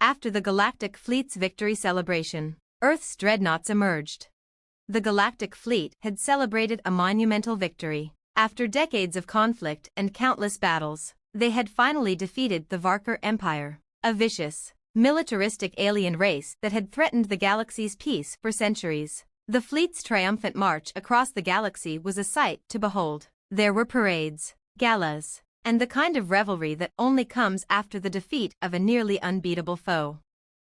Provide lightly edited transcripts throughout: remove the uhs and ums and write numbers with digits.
After the Galactic Fleet's victory celebration, Earth's dreadnoughts emerged. The Galactic Fleet had celebrated a monumental victory. After decades of conflict and countless battles, they had finally defeated the Varkar Empire, a vicious, militaristic alien race that had threatened the galaxy's peace for centuries. The fleet's triumphant march across the galaxy was a sight to behold. There were parades, galas, and the kind of revelry that only comes after the defeat of a nearly unbeatable foe.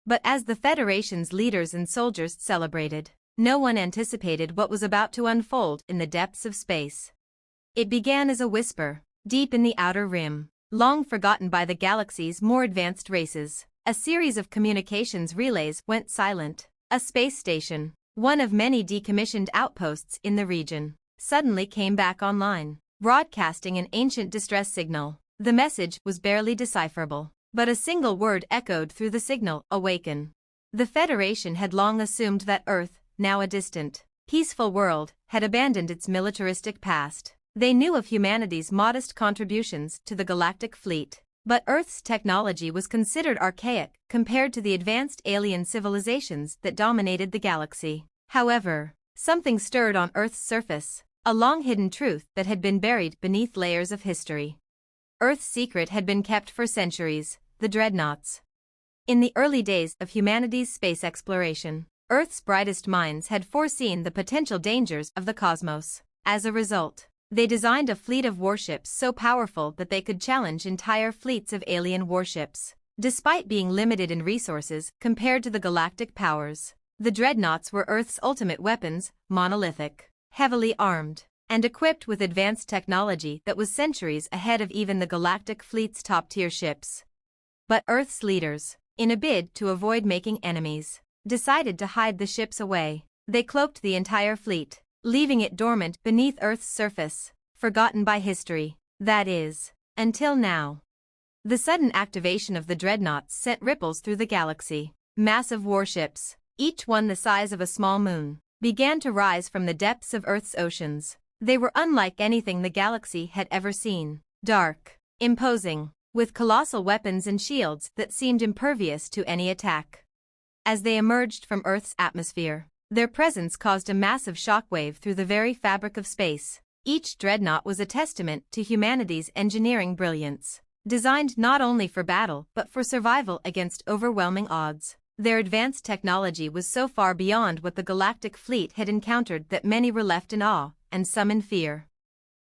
But as the Federation's leaders and soldiers celebrated, no one anticipated what was about to unfold in the depths of space. It began as a whisper, deep in the outer rim, long forgotten by the galaxy's more advanced races. A series of communications relays went silent. A space station, one of many decommissioned outposts in the region, suddenly came back online, broadcasting an ancient distress signal. The message was barely decipherable, but a single word echoed through the signal: awaken. The Federation had long assumed that Earth, now a distant, peaceful world, had abandoned its militaristic past. They knew of humanity's modest contributions to the Galactic Fleet, but Earth's technology was considered archaic compared to the advanced alien civilizations that dominated the galaxy. However, something stirred on Earth's surface, a long-hidden truth that had been buried beneath layers of history. Earth's secret had been kept for centuries: the Dreadnoughts. In the early days of humanity's space exploration, Earth's brightest minds had foreseen the potential dangers of the cosmos. As a result, they designed a fleet of warships so powerful that they could challenge entire fleets of alien warships. Despite being limited in resources compared to the galactic powers, the Dreadnoughts were Earth's ultimate weapons, monolithic, heavily armed, and equipped with advanced technology that was centuries ahead of even the Galactic Fleet's top-tier ships. But Earth's leaders, in a bid to avoid making enemies, decided to hide the ships away. They cloaked the entire fleet, leaving it dormant beneath Earth's surface, forgotten by history. That is, until now. The sudden activation of the Dreadnoughts sent ripples through the galaxy. Massive warships, each one the size of a small moon, began to rise from the depths of Earth's oceans. They were unlike anything the galaxy had ever seen. Dark, imposing, with colossal weapons and shields that seemed impervious to any attack. As they emerged from Earth's atmosphere, their presence caused a massive shockwave through the very fabric of space. Each dreadnought was a testament to humanity's engineering brilliance, designed not only for battle but for survival against overwhelming odds. Their advanced technology was so far beyond what the Galactic Fleet had encountered that many were left in awe, and some in fear.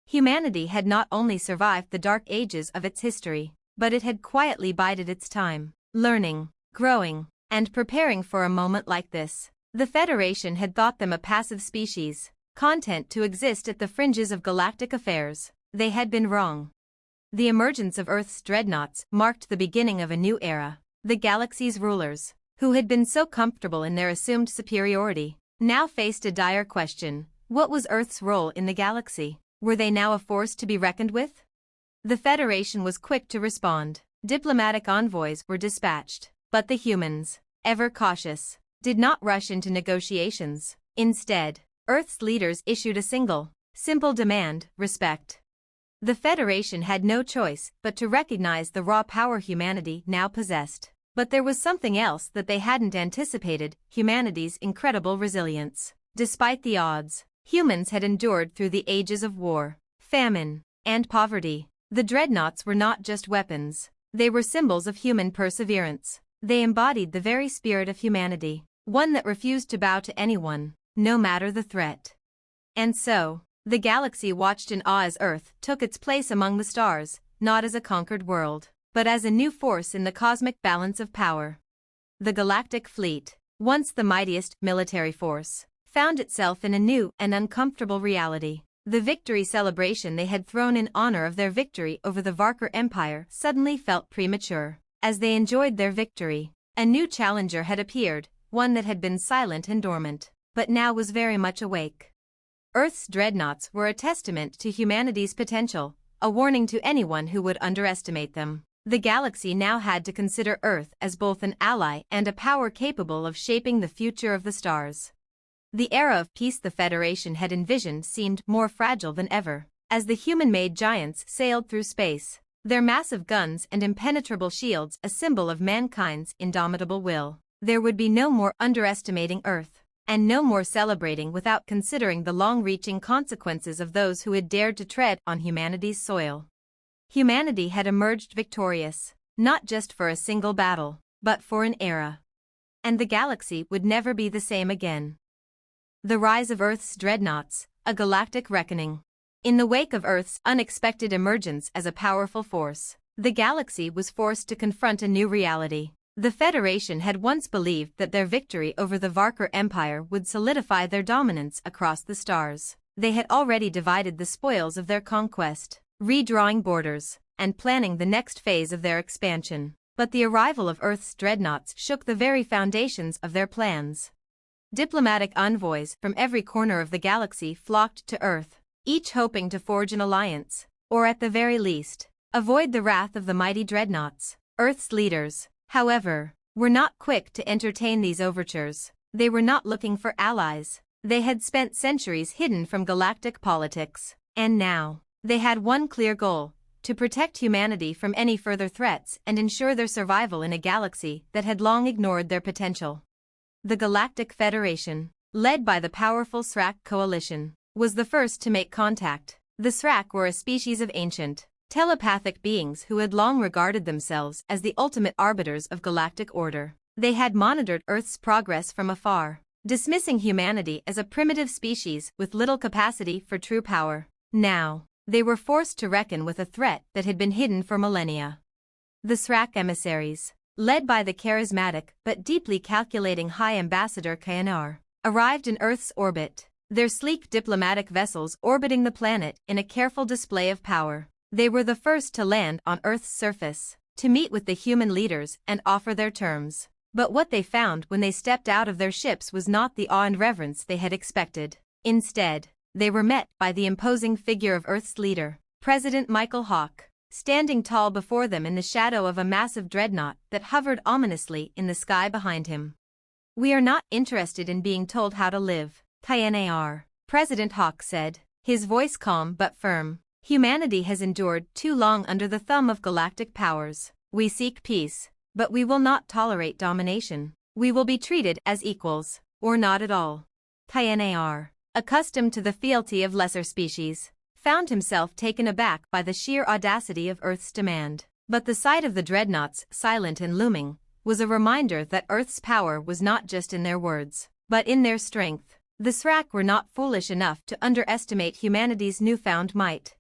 Humanity had not only survived the dark ages of its history, but it had quietly bided its time, learning, growing, and preparing for a moment like this. The Federation had thought them a passive species, content to exist at the fringes of galactic affairs. They had been wrong. The emergence of Earth's dreadnoughts marked the beginning of a new era. The galaxy's rulers, who had been so comfortable in their assumed superiority, now faced a dire question: what was Earth's role in the galaxy? Were they now a force to be reckoned with? The Federation was quick to respond. Diplomatic envoys were dispatched, but the humans, ever cautious, did not rush into negotiations. Instead, Earth's leaders issued a simple demand: respect. The Federation had no choice but to recognize the raw power humanity now possessed. But there was something else that they hadn't anticipated: humanity's incredible resilience. Despite the odds, humans had endured through the ages of war, famine, and poverty. The Dreadnoughts were not just weapons. They were symbols of human perseverance. They embodied the very spirit of humanity, one that refused to bow to anyone, no matter the threat. And so, the galaxy watched in awe as Earth took its place among the stars, not as a conquered world, but as a new force in the cosmic balance of power. The Galactic Fleet, once the mightiest military force, found itself in a new and uncomfortable reality. The victory celebration they had thrown in honor of their victory over the Varkar Empire suddenly felt premature. As they enjoyed their victory, a new challenger had appeared, one that had been silent and dormant, but now was very much awake. Earth's dreadnoughts were a testament to humanity's potential, a warning to anyone who would underestimate them. The galaxy now had to consider Earth as both an ally and a power capable of shaping the future of the stars. The era of peace the Federation had envisioned seemed more fragile than ever. As the human-made giants sailed through space, their massive guns and impenetrable shields a symbol of mankind's indomitable will. There would be no more underestimating Earth, and no more celebrating without considering the long-reaching consequences of those who had dared to tread on humanity's soil. Humanity had emerged victorious, not just for a single battle, but for an era. And the galaxy would never be the same again. The rise of Earth's dreadnoughts, a galactic reckoning. In the wake of Earth's unexpected emergence as a powerful force, the galaxy was forced to confront a new reality. The Federation had once believed that their victory over the Varkar Empire would solidify their dominance across the stars. They had already divided the spoils of their conquest, redrawing borders, and planning the next phase of their expansion. But the arrival of Earth's dreadnoughts shook the very foundations of their plans. Diplomatic envoys from every corner of the galaxy flocked to Earth, each hoping to forge an alliance, or at the very least, avoid the wrath of the mighty dreadnoughts. Earth's leaders, however, were not quick to entertain these overtures. They were not looking for allies. They had spent centuries hidden from galactic politics, and now, they had one clear goal: to protect humanity from any further threats and ensure their survival in a galaxy that had long ignored their potential. The Galactic Federation, led by the powerful Srak coalition, was the first to make contact. The Srak were a species of ancient, telepathic beings who had long regarded themselves as the ultimate arbiters of galactic order. They had monitored Earth's progress from afar, dismissing humanity as a primitive species with little capacity for true power. Now, they were forced to reckon with a threat that had been hidden for millennia. The Srak emissaries, led by the charismatic but deeply calculating High Ambassador Kayanar, arrived in Earth's orbit, their sleek diplomatic vessels orbiting the planet in a careful display of power. They were the first to land on Earth's surface, to meet with the human leaders and offer their terms. But what they found when they stepped out of their ships was not the awe and reverence they had expected. Instead, they were met by the imposing figure of Earth's leader, President Michael Hawk, standing tall before them in the shadow of a massive dreadnought that hovered ominously in the sky behind him. "We are not interested in being told how to live, Kayanar," President Hawk said, his voice calm but firm. "Humanity has endured too long under the thumb of galactic powers. We seek peace, but we will not tolerate domination. We will be treated as equals, or not at all." Kayanar, accustomed to the fealty of lesser species, found himself taken aback by the sheer audacity of Earth's demand. But the sight of the dreadnoughts, silent and looming, was a reminder that Earth's power was not just in their words, but in their strength. The Srak were not foolish enough to underestimate humanity's newfound might.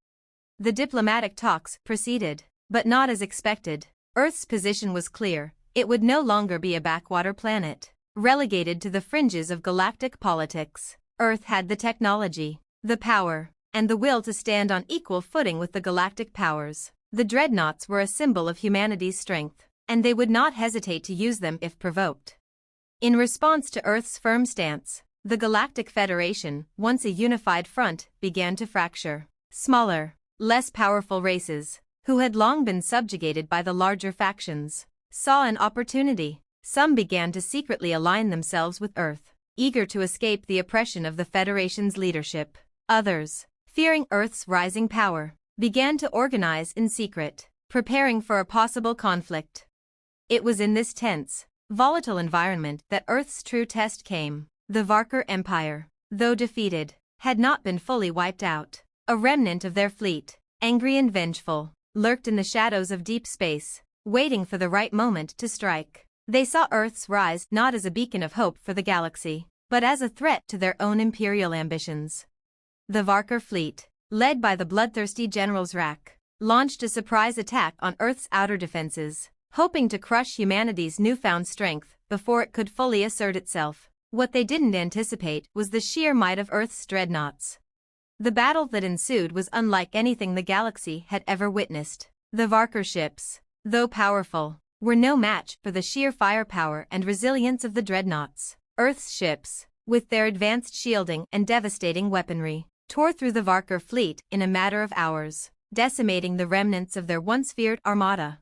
The diplomatic talks proceeded, but not as expected. Earth's position was clear: it would no longer be a backwater planet, relegated to the fringes of galactic politics. Earth had the technology, the power, and the will to stand on equal footing with the galactic powers. The dreadnoughts were a symbol of humanity's strength, and they would not hesitate to use them if provoked. In response to Earth's firm stance, the Galactic Federation, once a unified front, began to fracture. Smaller, less powerful races, who had long been subjugated by the larger factions, saw an opportunity. Some began to secretly align themselves with Earth, eager to escape the oppression of the Federation's leadership. Others, fearing Earth's rising power, began to organize in secret, preparing for a possible conflict. It was in this tense, volatile environment that Earth's true test came. The Varkar Empire, though defeated, had not been fully wiped out. A remnant of their fleet, angry and vengeful, lurked in the shadows of deep space, waiting for the right moment to strike. They saw Earth's rise not as a beacon of hope for the galaxy, but as a threat to their own imperial ambitions. The Varkar fleet, led by the bloodthirsty generals Rak, launched a surprise attack on Earth's outer defenses, hoping to crush humanity's newfound strength before it could fully assert itself. What they didn't anticipate was the sheer might of Earth's dreadnoughts. The battle that ensued was unlike anything the galaxy had ever witnessed. The Varkar ships, though powerful, were no match for the sheer firepower and resilience of the dreadnoughts. Earth's ships, with their advanced shielding and devastating weaponry, tore through the Varkar fleet in a matter of hours, decimating the remnants of their once feared armada.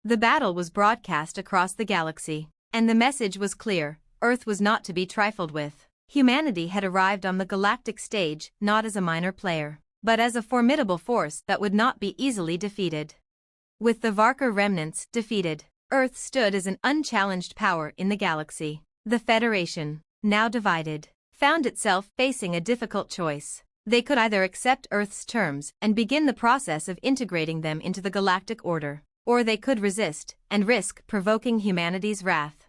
The battle was broadcast across the galaxy, and the message was clear: Earth was not to be trifled with. Humanity had arrived on the galactic stage not as a minor player, but as a formidable force that would not be easily defeated. With the Varkar remnants defeated, Earth stood as an unchallenged power in the galaxy. The Federation, now divided, found itself facing a difficult choice. They could either accept Earth's terms and begin the process of integrating them into the galactic order, or they could resist and risk provoking humanity's wrath.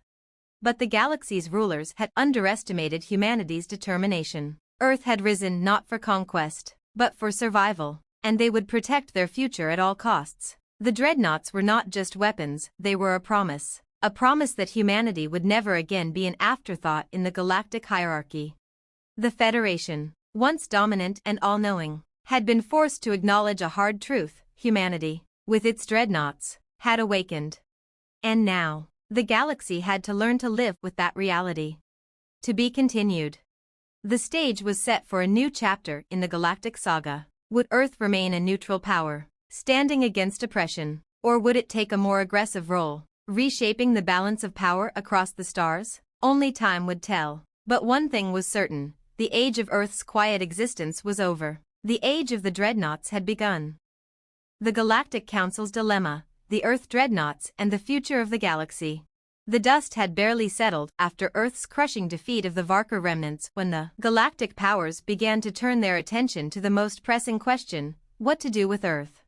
But the galaxy's rulers had underestimated humanity's determination. Earth had risen not for conquest, but for survival, and they would protect their future at all costs. The Dreadnoughts were not just weapons, they were a promise that humanity would never again be an afterthought in the galactic hierarchy. The Federation, once dominant and all-knowing, had been forced to acknowledge a hard truth: humanity, with its Dreadnoughts, had awakened. And now, the galaxy had to learn to live with that reality. To be continued. The stage was set for a new chapter in the galactic saga. Would Earth remain a neutral power, standing against oppression, or would it take a more aggressive role, reshaping the balance of power across the stars? Only time would tell. But one thing was certain: the age of Earth's quiet existence was over. The age of the Dreadnoughts had begun. The Galactic Council's dilemma, the Earth Dreadnoughts and the future of the galaxy. The dust had barely settled after Earth's crushing defeat of the Varkar remnants when the galactic powers began to turn their attention to the most pressing question: what to do with Earth.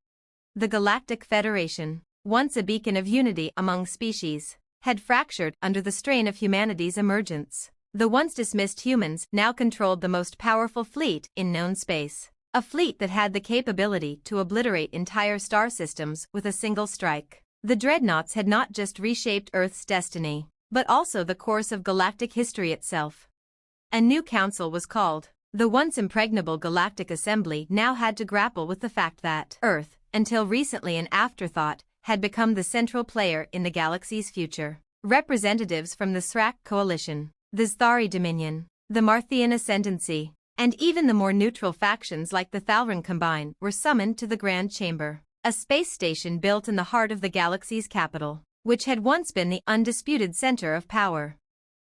The Galactic Federation, once a beacon of unity among species, had fractured under the strain of humanity's emergence. The once dismissed humans now controlled the most powerful fleet in known space. A fleet that had the capability to obliterate entire star systems with a single strike. The Dreadnoughts had not just reshaped Earth's destiny, but also the course of galactic history itself. A new council was called. The once impregnable Galactic Assembly now had to grapple with the fact that Earth, until recently an afterthought, had become the central player in the galaxy's future. Representatives from the Srak Coalition, the Zthari Dominion, the Marthian Ascendancy, and even the more neutral factions like the Thalran Combine were summoned to the Grand Chamber, a space station built in the heart of the galaxy's capital, which had once been the undisputed center of power.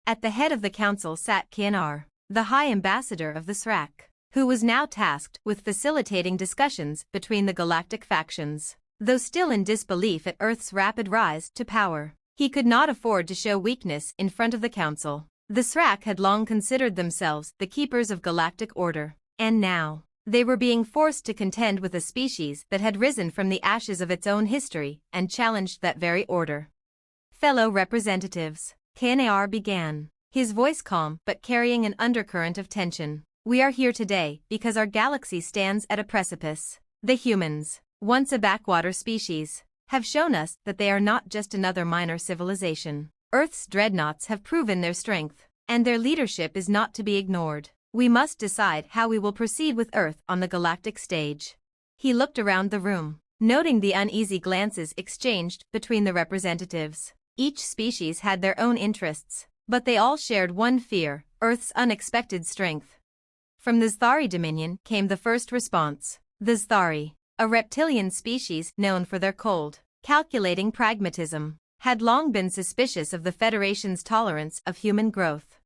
At the head of the council sat Kianar, the High Ambassador of the Srak, who was now tasked with facilitating discussions between the galactic factions. Though still in disbelief at Earth's rapid rise to power, he could not afford to show weakness in front of the council. The Srak had long considered themselves the keepers of galactic order, and now, they were being forced to contend with a species that had risen from the ashes of its own history and challenged that very order. Fellow representatives, Kianar began, his voice calm but carrying an undercurrent of tension. We are here today because our galaxy stands at a precipice. The humans, once a backwater species, have shown us that they are not just another minor civilization. Earth's Dreadnoughts have proven their strength, and their leadership is not to be ignored. We must decide how we will proceed with Earth on the galactic stage. He looked around the room, noting the uneasy glances exchanged between the representatives. Each species had their own interests, but they all shared one fear: Earth's unexpected strength. From the Zthari Dominion came the first response. The Zthari, a reptilian species known for their cold, calculating pragmatism, had long been suspicious of the Federation's tolerance of human growth.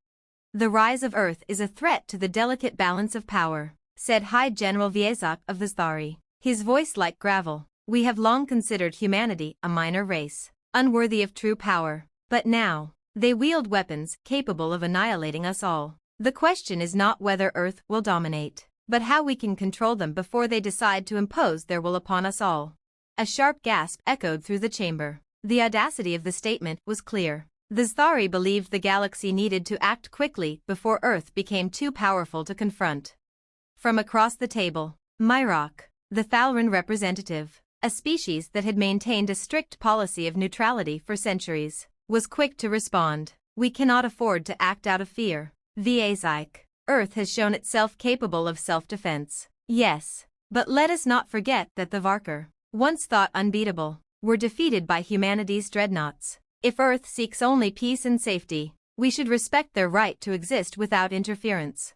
The rise of Earth is a threat to the delicate balance of power, said High General Viezak of the Zthari, his voice like gravel. We have long considered humanity a minor race, unworthy of true power, but now, they wield weapons capable of annihilating us all. The question is not whether Earth will dominate, but how we can control them before they decide to impose their will upon us all. A sharp gasp echoed through the chamber. The audacity of the statement was clear. The Zthari believed the galaxy needed to act quickly before Earth became too powerful to confront. From across the table, Myrok, the Thalran representative, a species that had maintained a strict policy of neutrality for centuries, was quick to respond. We cannot afford to act out of fear. Viezak, Earth has shown itself capable of self-defense. Yes, but let us not forget that the Varkar, once thought unbeatable, were defeated by humanity's Dreadnoughts. If Earth seeks only peace and safety, we should respect their right to exist without interference.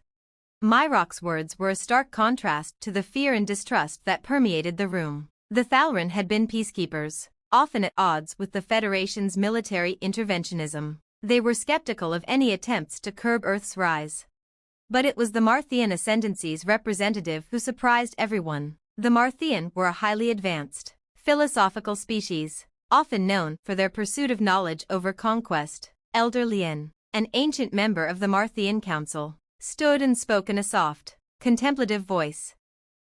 Myrok's words were a stark contrast to the fear and distrust that permeated the room. The Thalran had been peacekeepers, often at odds with the Federation's military interventionism. They were skeptical of any attempts to curb Earth's rise. But it was the Marthian Ascendancy's representative who surprised everyone. The Marthian were a highly advanced, Philosophical species, often known for their pursuit of knowledge over conquest. Elder Lien, an ancient member of the Marthian Council, stood and spoke in a soft, contemplative voice.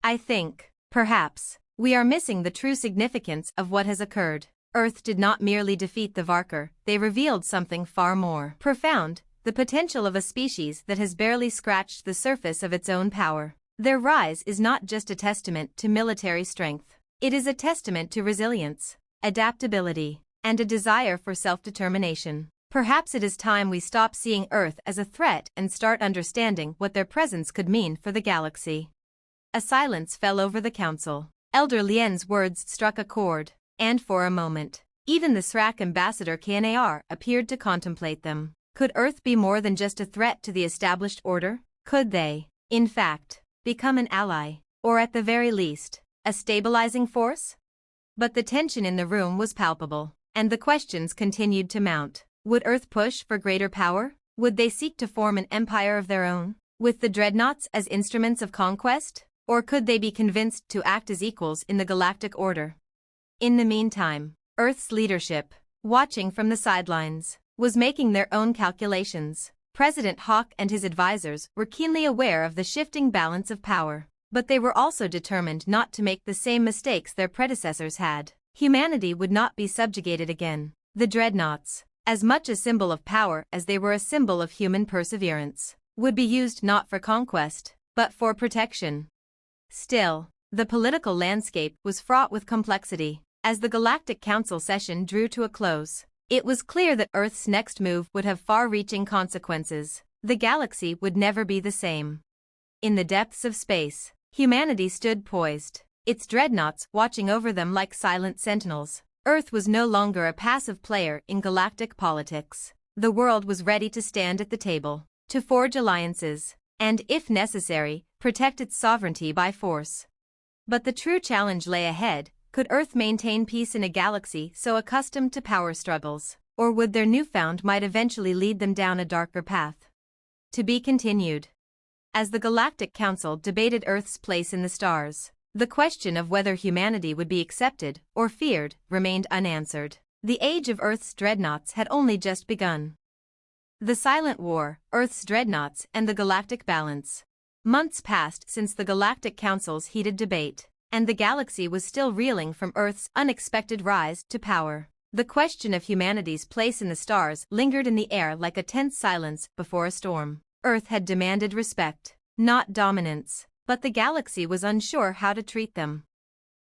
I think, perhaps, we are missing the true significance of what has occurred. Earth did not merely defeat the Varkar, they revealed something far more profound, the potential of a species that has barely scratched the surface of its own power. Their rise is not just a testament to military strength. It is a testament to resilience, adaptability, and a desire for self-determination. Perhaps it is time we stop seeing Earth as a threat and start understanding what their presence could mean for the galaxy. A silence fell over the council. Elder Lien's words struck a chord, and for a moment, even the Srak ambassador Knar appeared to contemplate them. Could Earth be more than just a threat to the established order? Could they, in fact, become an ally, or at the very least, a stabilizing force? But the tension in the room was palpable, and the questions continued to mount. Would Earth push for greater power? Would they seek to form an empire of their own, with the Dreadnoughts as instruments of conquest? Or could they be convinced to act as equals in the galactic order? In the meantime, Earth's leadership, watching from the sidelines, was making their own calculations. President Hawk and his advisors were keenly aware of the shifting balance of power, but they were also determined not to make the same mistakes their predecessors had. Humanity would not be subjugated again. The Dreadnoughts, as much a symbol of power as they were a symbol of human perseverance, would be used not for conquest, but for protection. Still, the political landscape was fraught with complexity. As the Galactic Council session drew to a close, it was clear that Earth's next move would have far-reaching consequences. The galaxy would never be the same. In the depths of space, humanity stood poised, its dreadnoughts watching over them like silent sentinels. Earth was no longer a passive player in galactic politics. The world was ready to stand at the table, to forge alliances, and, if necessary, protect its sovereignty by force. But the true challenge lay ahead. Could Earth maintain peace in a galaxy so accustomed to power struggles, or would their newfound might eventually lead them down a darker path? To be continued. As the Galactic Council debated Earth's place in the stars, the question of whether humanity would be accepted or feared remained unanswered. The age of Earth's dreadnoughts had only just begun. The Silent War, Earth's Dreadnoughts and the Galactic Balance. Months passed since the Galactic Council's heated debate, and the galaxy was still reeling from Earth's unexpected rise to power. The question of humanity's place in the stars lingered in the air like a tense silence before a storm. Earth had demanded respect, not dominance, but the galaxy was unsure how to treat them.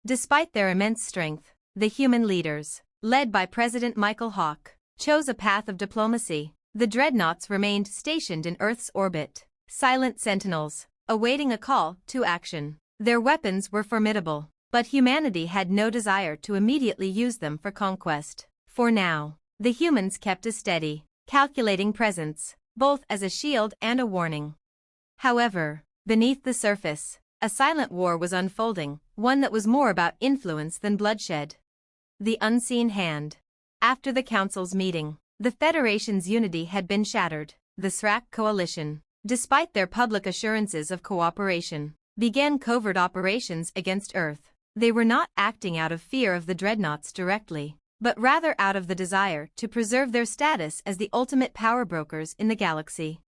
Despite their immense strength, the human leaders, led by President Michael Hawk, chose a path of diplomacy. The dreadnoughts remained stationed in Earth's orbit, silent sentinels, awaiting a call to action. Their weapons were formidable, but humanity had no desire to immediately use them for conquest. For now, the humans kept a steady, calculating presence, both as a shield and a warning. However, beneath the surface, a silent war was unfolding, one that was more about influence than bloodshed. The unseen hand. After the Council's meeting, the Federation's unity had been shattered. The Srak coalition, despite their public assurances of cooperation, began covert operations against Earth. They were not acting out of fear of the Dreadnoughts directly, but rather out of the desire to preserve their status as the ultimate power brokers in the galaxy.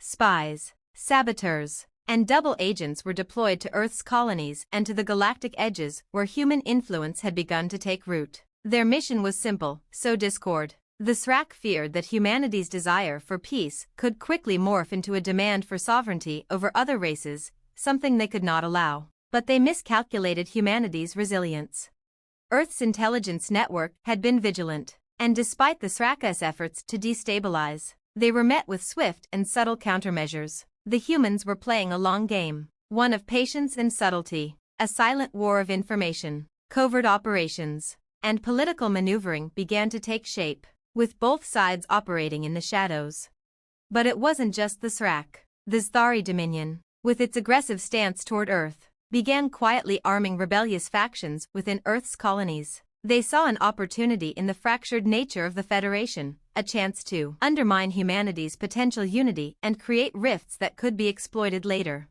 Spies, saboteurs, and double agents were deployed to Earth's colonies and to the galactic edges where human influence had begun to take root. Their mission was simple: sow discord. The Srak feared that humanity's desire for peace could quickly morph into a demand for sovereignty over other races, something they could not allow. But they miscalculated humanity's resilience. Earth's intelligence network had been vigilant, and despite the Srak's efforts to destabilize, they were met with swift and subtle countermeasures. The humans were playing a long game, one of patience and subtlety. A silent war of information, covert operations, and political maneuvering began to take shape, with both sides operating in the shadows. But it wasn't just the Srak. The Zthari Dominion, with its aggressive stance toward Earth, began quietly arming rebellious factions within Earth's colonies. They saw an opportunity in the fractured nature of the Federation, a chance to undermine humanity's potential unity and create rifts that could be exploited later.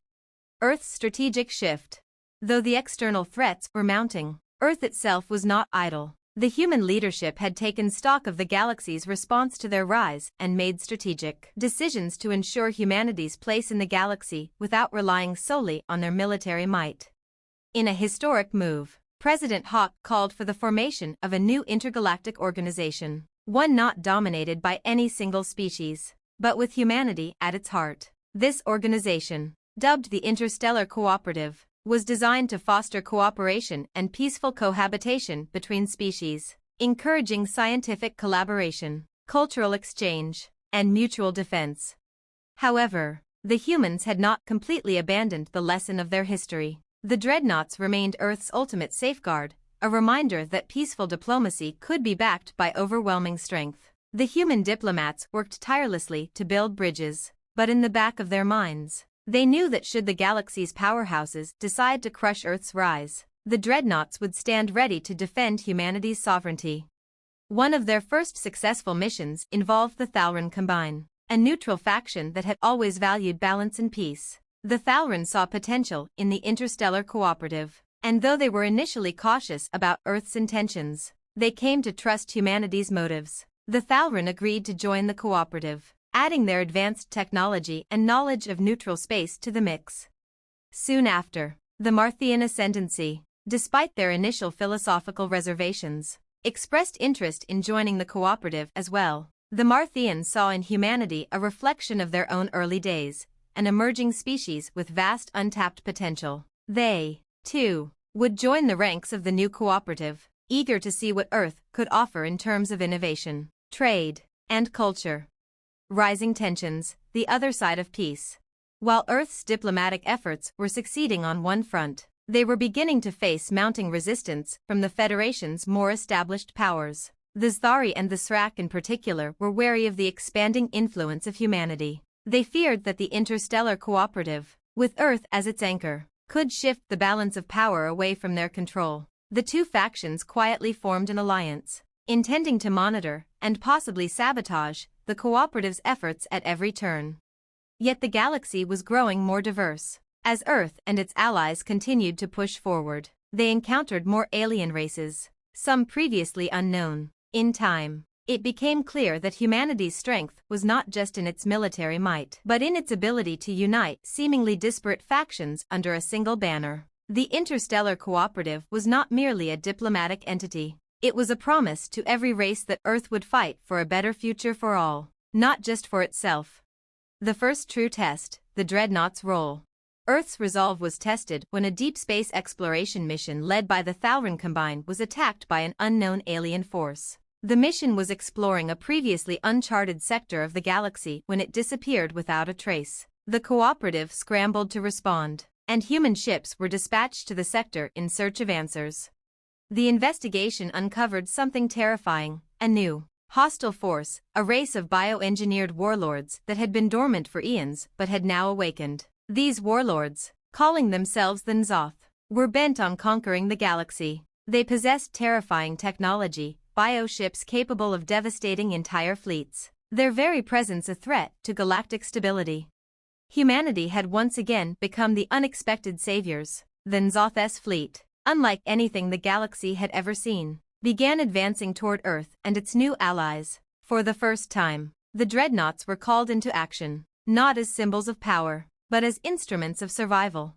Earth's strategic shift. Though the external threats were mounting, Earth itself was not idle. The human leadership had taken stock of the galaxy's response to their rise and made strategic decisions to ensure humanity's place in the galaxy without relying solely on their military might. In a historic move, President Hawk called for the formation of a new intergalactic organization, one not dominated by any single species, but with humanity at its heart. This organization, dubbed the Interstellar Cooperative, was designed to foster cooperation and peaceful cohabitation between species, encouraging scientific collaboration, cultural exchange, and mutual defense. However, the humans had not completely abandoned the lesson of their history. The Dreadnoughts remained Earth's ultimate safeguard, a reminder that peaceful diplomacy could be backed by overwhelming strength. The human diplomats worked tirelessly to build bridges, but in the back of their minds, they knew that should the galaxy's powerhouses decide to crush Earth's rise, the Dreadnoughts would stand ready to defend humanity's sovereignty. One of their first successful missions involved the Thalran Combine, a neutral faction that had always valued balance and peace. The Thalran saw potential in the Interstellar Cooperative, and though they were initially cautious about Earth's intentions, they came to trust humanity's motives. The Thalran agreed to join the cooperative, adding their advanced technology and knowledge of neutral space to the mix. Soon after, the Marthian Ascendancy, despite their initial philosophical reservations, expressed interest in joining the cooperative as well. The Marthians saw in humanity a reflection of their own early days, an emerging species with vast untapped potential. They, too, would join the ranks of the new cooperative, eager to see what Earth could offer in terms of innovation, trade, and culture. Rising tensions, the other side of peace. While Earth's diplomatic efforts were succeeding on one front, they were beginning to face mounting resistance from the Federation's more established powers. The Zthari and the Srak in particular were wary of the expanding influence of humanity. They feared that the Interstellar Cooperative, with Earth as its anchor, could shift the balance of power away from their control. The two factions quietly formed an alliance, intending to monitor, and possibly sabotage, the cooperative's efforts at every turn. Yet the galaxy was growing more diverse. As Earth and its allies continued to push forward, they encountered more alien races, some previously unknown. In time, it became clear that humanity's strength was not just in its military might, but in its ability to unite seemingly disparate factions under a single banner. The Interstellar Cooperative was not merely a diplomatic entity. It was a promise to every race that Earth would fight for a better future for all, not just for itself. The first true test, the Dreadnoughts' role. Earth's resolve was tested when a deep space exploration mission led by the Thalran Combine was attacked by an unknown alien force. The mission was exploring a previously uncharted sector of the galaxy when it disappeared without a trace. The cooperative scrambled to respond, and human ships were dispatched to the sector in search of answers. The investigation uncovered something terrifying: a new, hostile force, a race of bioengineered warlords that had been dormant for eons but had now awakened. These warlords, calling themselves the N'Zoth, were bent on conquering the galaxy. They possessed terrifying technology, bioships capable of devastating entire fleets, their very presence a threat to galactic stability. Humanity had once again become the unexpected saviors. The N'Zoth's fleet, unlike anything the galaxy had ever seen, began advancing toward Earth and its new allies. For the first time, the Dreadnoughts were called into action, not as symbols of power, but as instruments of survival.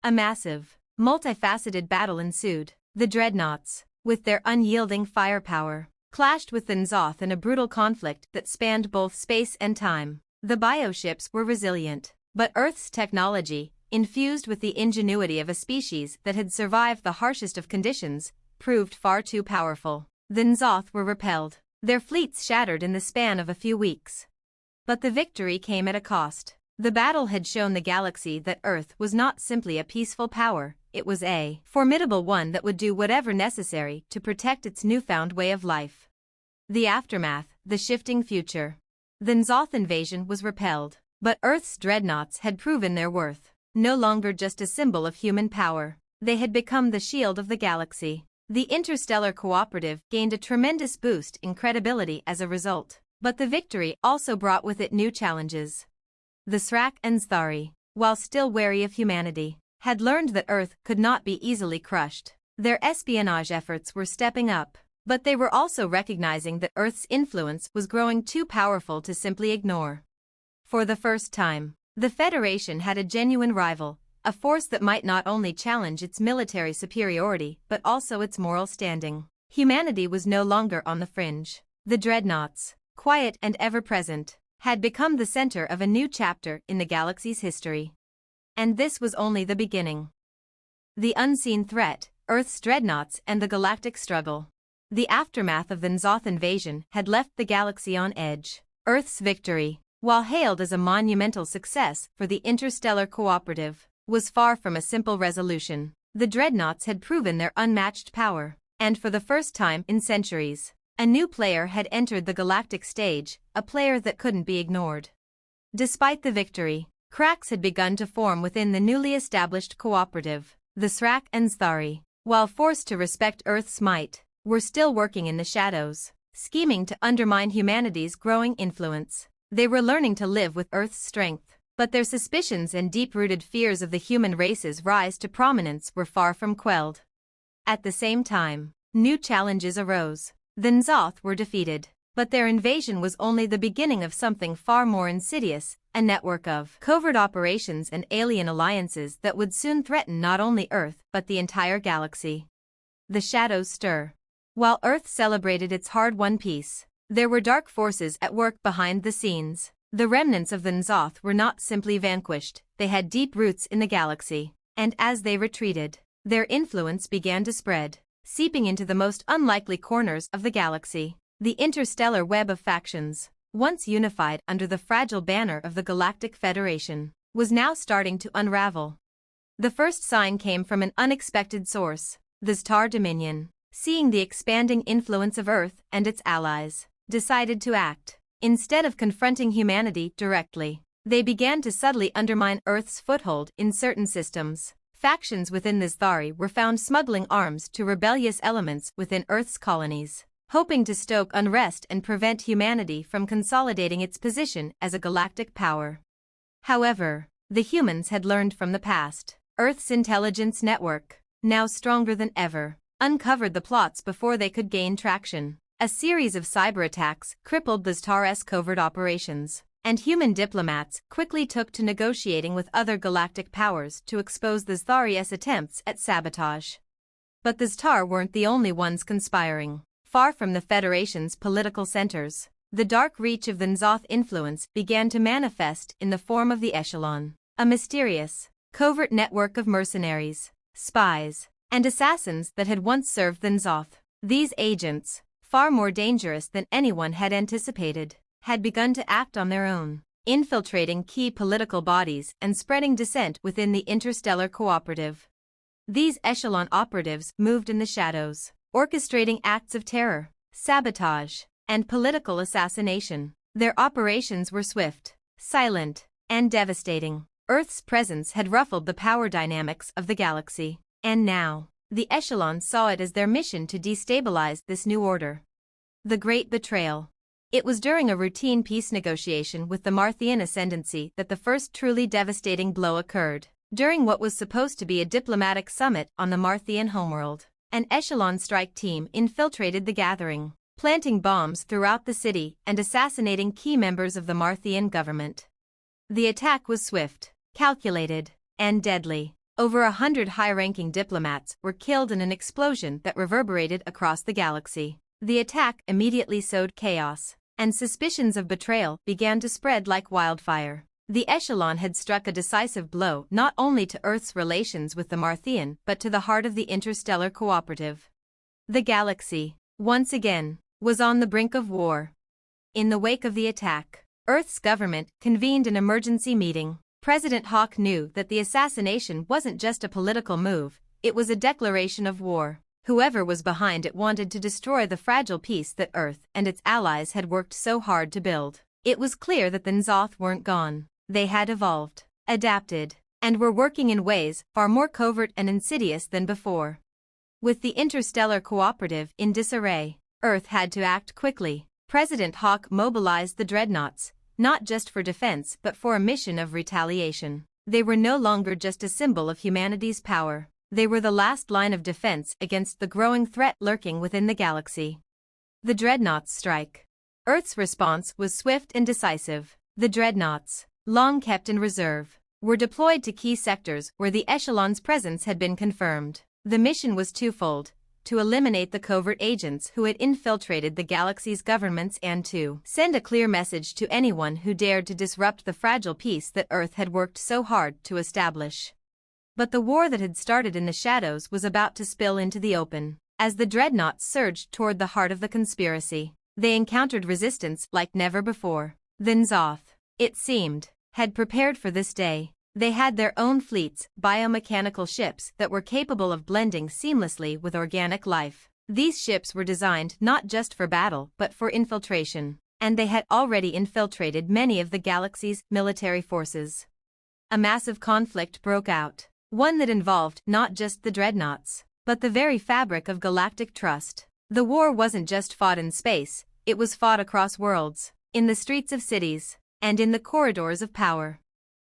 A massive, multifaceted battle ensued. The Dreadnoughts, with their unyielding firepower, clashed with the N'Zoth in a brutal conflict that spanned both space and time. The bioships were resilient, but Earth's technology, infused with the ingenuity of a species that had survived the harshest of conditions, proved far too powerful. The N'Zoth were repelled, their fleets shattered in the span of a few weeks. But the victory came at a cost. The battle had shown the galaxy that Earth was not simply a peaceful power, it was a formidable one that would do whatever necessary to protect its newfound way of life. The aftermath, the shifting future. The N'Zoth invasion was repelled, but Earth's Dreadnoughts had proven their worth. No longer just a symbol of human power, they had become the shield of the galaxy. The Interstellar Cooperative gained a tremendous boost in credibility as a result, but the victory also brought with it new challenges. The Srak and Zthari, while still wary of humanity, had learned that Earth could not be easily crushed. Their espionage efforts were stepping up, but they were also recognizing that Earth's influence was growing too powerful to simply ignore. For the first time, the Federation had a genuine rival, a force that might not only challenge its military superiority but also its moral standing. Humanity was no longer on the fringe. The Dreadnoughts, quiet and ever-present, had become the center of a new chapter in the galaxy's history. And this was only the beginning. The unseen threat, Earth's Dreadnoughts and the galactic struggle. The aftermath of the N'Zoth invasion had left the galaxy on edge. Earth's victory, while hailed as a monumental success for the interstellar cooperative, was far from a simple resolution. The Dreadnoughts had proven their unmatched power, and for the first time in centuries, a new player had entered the galactic stage, a player that couldn't be ignored. Despite the victory, cracks had begun to form within the newly established cooperative. The Srak and Sthari, while forced to respect Earth's might, were still working in the shadows, scheming to undermine humanity's growing influence. They were learning to live with Earth's strength, but their suspicions and deep-rooted fears of the human race's rise to prominence were far from quelled. At the same time, new challenges arose. The N'Zoth were defeated, but their invasion was only the beginning of something far more insidious, a network of covert operations and alien alliances that would soon threaten not only Earth but the entire galaxy. The shadows stir. While Earth celebrated its hard-won peace, there were dark forces at work behind the scenes. The remnants of the N'Zoth were not simply vanquished, they had deep roots in the galaxy, and as they retreated, their influence began to spread, seeping into the most unlikely corners of the galaxy. The interstellar web of factions, once unified under the fragile banner of the Galactic Federation, was now starting to unravel. The first sign came from an unexpected source, the Star Dominion, seeing the expanding influence of Earth and its allies, decided to act. Instead of confronting humanity directly, they began to subtly undermine Earth's foothold in certain systems. Factions within the Sthari were found smuggling arms to rebellious elements within Earth's colonies, hoping to stoke unrest and prevent humanity from consolidating its position as a galactic power. However, the humans had learned from the past. Earth's intelligence network, now stronger than ever, uncovered the plots before they could gain traction. A series of cyber attacks crippled the Star's covert operations, and human diplomats quickly took to negotiating with other galactic powers to expose the Sthari's attempts at sabotage. But the Star weren't the only ones conspiring. Far from the Federation's political centers, the dark reach of the N'Zoth influence began to manifest in the form of the Echelon, a mysterious, covert network of mercenaries, spies, and assassins that had once served the N'Zoth. These agents, far more dangerous than anyone had anticipated, had begun to act on their own, infiltrating key political bodies and spreading dissent within the interstellar cooperative. These Echelon operatives moved in the shadows, orchestrating acts of terror, sabotage, and political assassination. Their operations were swift, silent, and devastating. Earth's presence had ruffled the power dynamics of the galaxy, and now, the Echelon saw it as their mission to destabilize this new order. The Great Betrayal. It was during a routine peace negotiation with the Marthian Ascendancy that the first truly devastating blow occurred. During what was supposed to be a diplomatic summit on the Marthian homeworld, an Echelon strike team infiltrated the gathering, planting bombs throughout the city and assassinating key members of the Marthian government. The attack was swift, calculated, and deadly. Over 100 high-ranking diplomats were killed in an explosion that reverberated across the galaxy. The attack immediately sowed chaos, and suspicions of betrayal began to spread like wildfire. The Echelon had struck a decisive blow not only to Earth's relations with the Marthian but to the heart of the interstellar cooperative. The galaxy, once again, was on the brink of war. In the wake of the attack, Earth's government convened an emergency meeting. President Hawk knew that the assassination wasn't just a political move, it was a declaration of war. Whoever was behind it wanted to destroy the fragile peace that Earth and its allies had worked so hard to build. It was clear that the N'Zoth weren't gone. They had evolved, adapted, and were working in ways far more covert and insidious than before. With the interstellar cooperative in disarray, Earth had to act quickly. President Hawk mobilized the Dreadnoughts, not just for defense but for a mission of retaliation. They were no longer just a symbol of humanity's power. They were the last line of defense against the growing threat lurking within the galaxy. The Dreadnoughts strike. Earth's response was swift and decisive. The Dreadnoughts, long kept in reserve, were deployed to key sectors where the Echelon's presence had been confirmed. The mission was twofold: to eliminate the covert agents who had infiltrated the galaxy's governments and to send a clear message to anyone who dared to disrupt the fragile peace that Earth had worked so hard to establish. But the war that had started in the shadows was about to spill into the open. As the Dreadnoughts surged toward the heart of the conspiracy, they encountered resistance like never before. The N'Zoth, it seemed, had prepared for this day. They had their own fleets, biomechanical ships that were capable of blending seamlessly with organic life. These ships were designed not just for battle but for infiltration, and they had already infiltrated many of the galaxy's military forces. A massive conflict broke out, one that involved not just the Dreadnoughts, but the very fabric of galactic trust. The war wasn't just fought in space, it was fought across worlds, in the streets of cities, and in the corridors of power.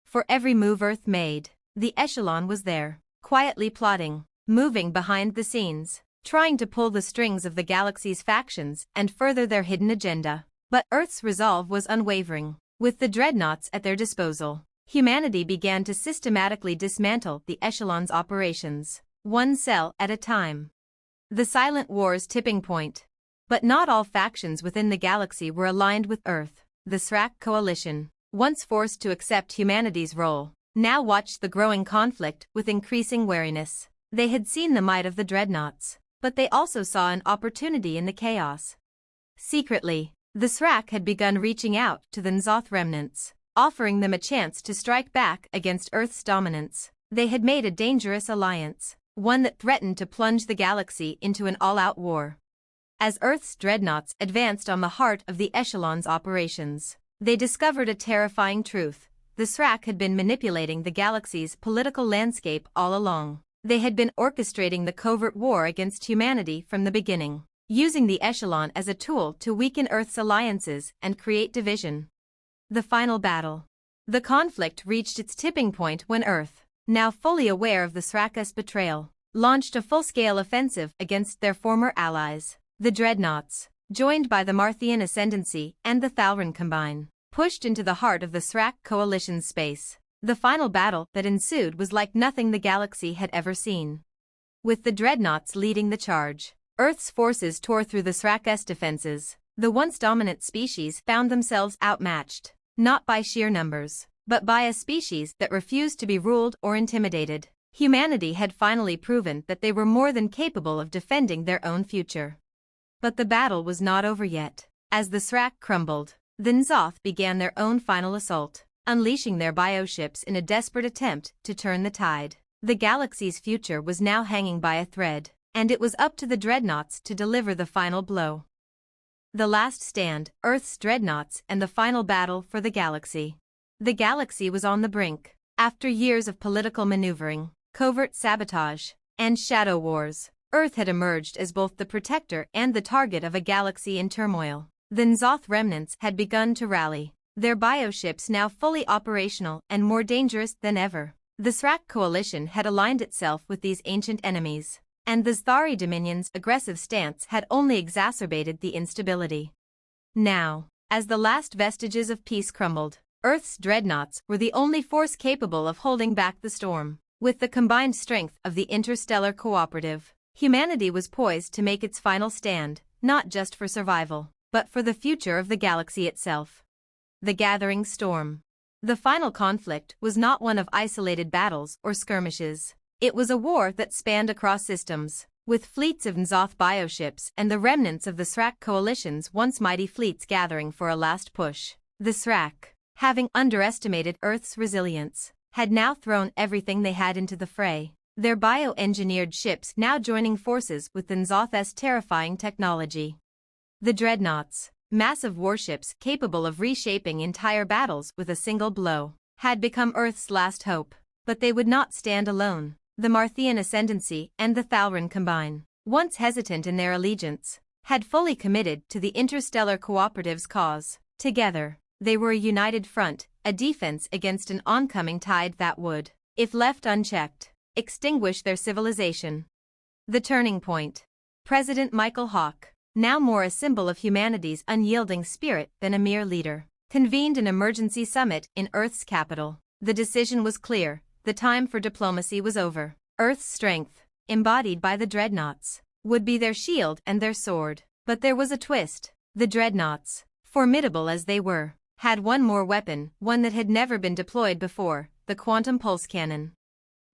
For every move Earth made, the Echelon was there, quietly plotting, moving behind the scenes, trying to pull the strings of the galaxy's factions and further their hidden agenda. But Earth's resolve was unwavering. With the Dreadnoughts at their disposal, humanity began to systematically dismantle the Echelon's operations, one cell at a time. The Silent War's tipping point. But not all factions within the galaxy were aligned with Earth. The Srak coalition, once forced to accept humanity's role, now watched the growing conflict with increasing wariness. They had seen the might of the Dreadnoughts, but they also saw an opportunity in the chaos. Secretly, the Srak had begun reaching out to the N'Zoth remnants, offering them a chance to strike back against Earth's dominance. They had made a dangerous alliance, one that threatened to plunge the galaxy into an all-out war. As Earth's Dreadnoughts advanced on the heart of the Echelon's operations, they discovered a terrifying truth: the Srak had been manipulating the galaxy's political landscape all along. They had been orchestrating the covert war against humanity from the beginning, using the Echelon as a tool to weaken Earth's alliances and create division. The final battle. The conflict reached its tipping point when Earth, now fully aware of the Srak's betrayal, launched a full-scale offensive against their former allies. The Dreadnoughts, joined by the Marthian Ascendancy and the Thalran Combine, pushed into the heart of the Srak coalition's space. The final battle that ensued was like nothing the galaxy had ever seen. With the Dreadnoughts leading the charge, Earth's forces tore through the Srak's defenses. The once dominant species found themselves outmatched, not by sheer numbers, but by a species that refused to be ruled or intimidated. Humanity had finally proven that they were more than capable of defending their own future. But the battle was not over yet. As the Srak crumbled, the N'Zoth began their own final assault, unleashing their bioships in a desperate attempt to turn the tide. The galaxy's future was now hanging by a thread, and it was up to the Dreadnoughts to deliver the final blow. The Last Stand, Earth's Dreadnoughts and the final battle for the galaxy. The galaxy was on the brink. After years of political maneuvering, covert sabotage, and shadow wars, Earth had emerged as both the protector and the target of a galaxy in turmoil. The N'Zoth remnants had begun to rally, their bioships now fully operational and more dangerous than ever. The Srak coalition had aligned itself with these ancient enemies, and the Zthari Dominion's aggressive stance had only exacerbated the instability. Now, as the last vestiges of peace crumbled, Earth's Dreadnoughts were the only force capable of holding back the storm. With the combined strength of the Interstellar Cooperative, humanity was poised to make its final stand, not just for survival, but for the future of the galaxy itself. The Gathering Storm. The final conflict was not one of isolated battles or skirmishes. It was a war that spanned across systems, with fleets of N'Zoth bioships and the remnants of the Srak coalition's once mighty fleets gathering for a last push. The Srak, having underestimated Earth's resilience, had now thrown everything they had into the fray, their bioengineered ships now joining forces with the N'Zoth's terrifying technology. The Dreadnoughts, massive warships capable of reshaping entire battles with a single blow, had become Earth's last hope. But they would not stand alone. The Marthian Ascendancy and the Thalran Combine, once hesitant in their allegiance, had fully committed to the Interstellar Cooperative's cause. Together, they were a united front, a defense against an oncoming tide that would, if left unchecked, extinguish their civilization. The turning point. President Michael Hawke, now more a symbol of humanity's unyielding spirit than a mere leader, convened an emergency summit in Earth's capital. The decision was clear: the time for diplomacy was over. Earth's strength, embodied by the Dreadnoughts, would be their shield and their sword. But there was a twist. The Dreadnoughts, formidable as they were, had one more weapon, one that had never been deployed before: the quantum pulse cannon.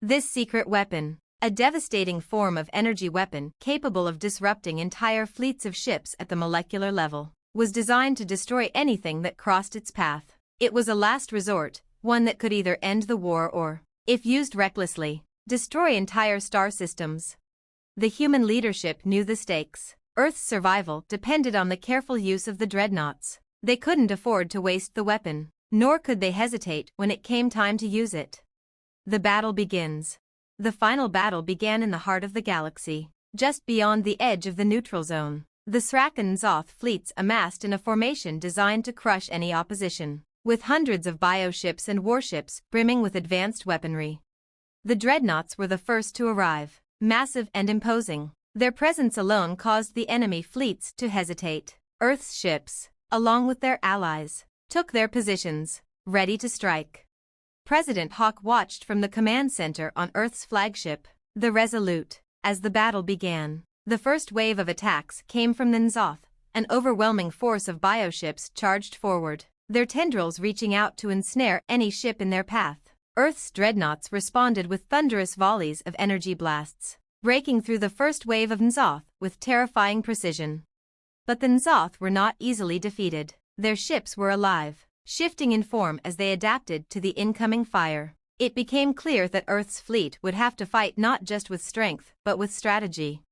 This secret weapon, a devastating form of energy weapon capable of disrupting entire fleets of ships at the molecular level, was designed to destroy anything that crossed its path. It was a last resort, one that could either end the war or, if used recklessly, destroy entire star systems. The human leadership knew the stakes. Earth's survival depended on the careful use of the Dreadnoughts. They couldn't afford to waste the weapon, nor could they hesitate when it came time to use it. The battle begins. The final battle began in the heart of the galaxy, just beyond the edge of the neutral zone. The Srak and N'Zoth fleets amassed in a formation designed to crush any opposition, with hundreds of bioships and warships brimming with advanced weaponry. The Dreadnoughts were the first to arrive, massive and imposing. Their presence alone caused the enemy fleets to hesitate. Earth's ships, along with their allies, took their positions, ready to strike. President Hawke watched from the command center on Earth's flagship, the Resolute. As the battle began, the first wave of attacks came from the N'Zoth. An overwhelming force of bioships charged forward, their tendrils reaching out to ensnare any ship in their path. Earth's Dreadnoughts responded with thunderous volleys of energy blasts, breaking through the first wave of N'Zoth with terrifying precision. But the N'Zoth were not easily defeated. Their ships were alive, shifting in form as they adapted to the incoming fire. It became clear that Earth's fleet would have to fight not just with strength, but with strategy.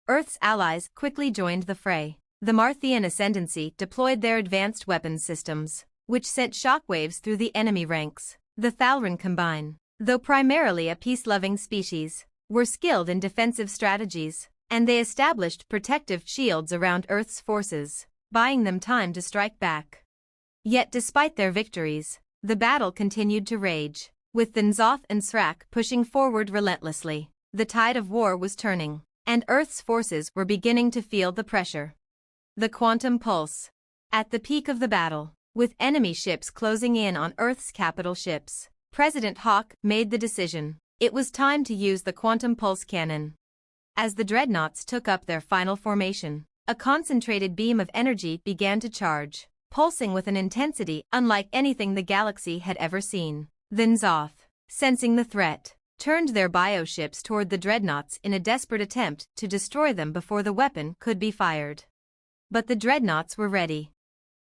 Earth's allies quickly joined the fray. The Marthian Ascendancy deployed their advanced weapons systems, which sent shockwaves through the enemy ranks. The Thalran Combine, though primarily a peace-loving species, were skilled in defensive strategies, and they established protective shields around Earth's forces, buying them time to strike back. Yet despite their victories, the battle continued to rage, with the N'Zoth and Srak pushing forward relentlessly. The tide of war was turning, and Earth's forces were beginning to feel the pressure. The quantum pulse. At the peak of the battle, with enemy ships closing in on Earth's capital ships, President Hawke made the decision. It was time to use the quantum pulse cannon. As the Dreadnoughts took up their final formation, a concentrated beam of energy began to charge, pulsing with an intensity unlike anything the galaxy had ever seen. The N'Zoth, sensing the threat, turned their bioships toward the Dreadnoughts in a desperate attempt to destroy them before the weapon could be fired. But the Dreadnoughts were ready.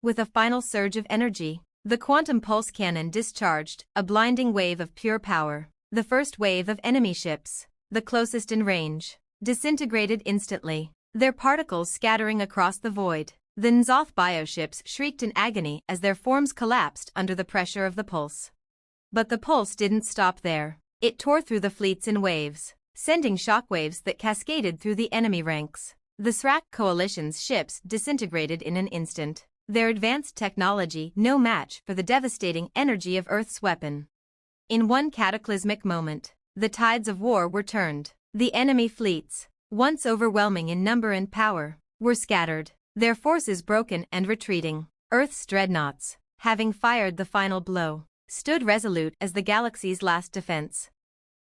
With a final surge of energy, the quantum pulse cannon discharged a blinding wave of pure power. The first wave of enemy ships, the closest in range, disintegrated instantly, their particles scattering across the void. The N'Zoth bioships shrieked in agony as their forms collapsed under the pressure of the pulse. But the pulse didn't stop there. It tore through the fleets in waves, sending shockwaves that cascaded through the enemy ranks. The Srak coalition's ships disintegrated in an instant, their advanced technology no match for the devastating energy of Earth's weapon. In one cataclysmic moment, the tides of war were turned. The enemy fleets, once overwhelming in number and power, were scattered, their forces broken and retreating. Earth's Dreadnoughts, having fired the final blow, stood resolute as the galaxy's last defense.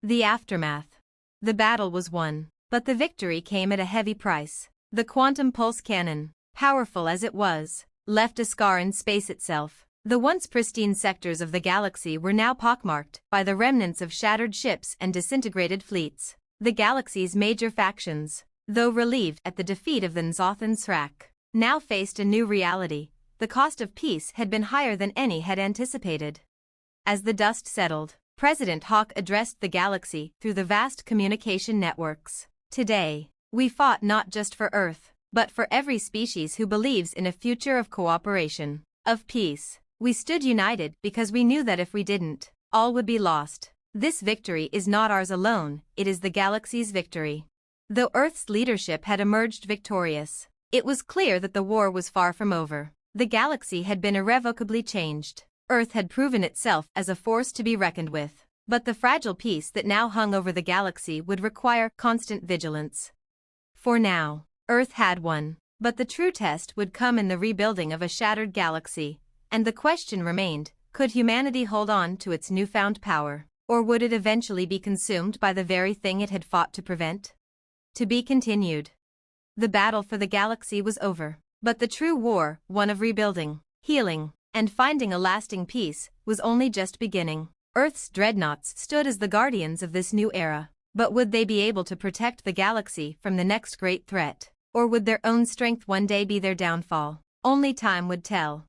The aftermath. The battle was won, but the victory came at a heavy price. The quantum pulse cannon, powerful as it was, left a scar in space itself. The once pristine sectors of the galaxy were now pockmarked by the remnants of shattered ships and disintegrated fleets. The galaxy's major factions, though relieved at the defeat of the N'Zoth and Srak, now faced a new reality. The cost of peace had been higher than any had anticipated. As the dust settled, President Hawke addressed the galaxy through the vast communication networks. Today, we fought not just for Earth, but for every species who believes in a future of cooperation, of peace. We stood united because we knew that if we didn't, all would be lost. This victory is not ours alone, it is the galaxy's victory. Though Earth's leadership had emerged victorious, it was clear that the war was far from over. The galaxy had been irrevocably changed. Earth had proven itself as a force to be reckoned with. But the fragile peace that now hung over the galaxy would require constant vigilance. For now, Earth had won, but the true test would come in the rebuilding of a shattered galaxy, and the question remained, could humanity hold on to its newfound power, or would it eventually be consumed by the very thing it had fought to prevent? To be continued. The battle for the galaxy was over, but the true war, one of rebuilding, healing, and finding a lasting peace, was only just beginning. Earth's dreadnoughts stood as the guardians of this new era, but would they be able to protect the galaxy from the next great threat, or would their own strength one day be their downfall? Only time would tell.